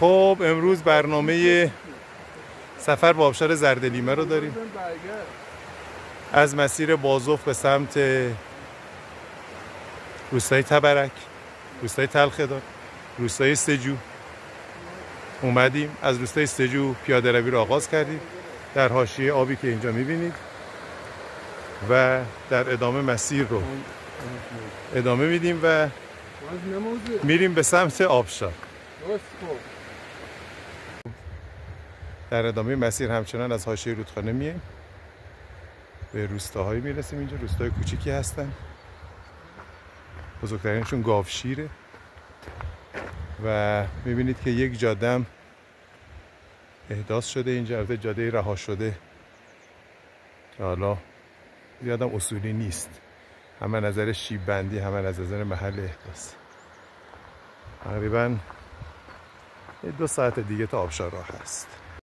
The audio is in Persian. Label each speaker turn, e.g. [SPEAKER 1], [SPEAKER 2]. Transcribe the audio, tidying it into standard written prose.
[SPEAKER 1] خب امروز برنامه سفر به آبشار زردلیمه رو داریم. از مسیر بازوف به سمت روستای تبرک، روستای تلخدار، روستای سجو اومدیم. از روستای سجو پیاده روی رو آغاز کردیم در حاشیه آبی که اینجا میبینید و در ادامه مسیر رو ادامه میدیم و میریم به سمت آبشار. در ادامه مسیر همچنان از حاشیه رودخانه میایم به روستاهایی میرسیم. اینجا روستاهای کوچیکی هستن، بزرگترینشون گاوشیره و میبینید که یک جاده هم احداث شده اینجا، البته جاده رها شده که حالا زیادم اصولی نیست، همه نظر شیب بندی، همه نظر محل احداث. تقریبا 2 ساعت دیگه تا آبشار راه هست.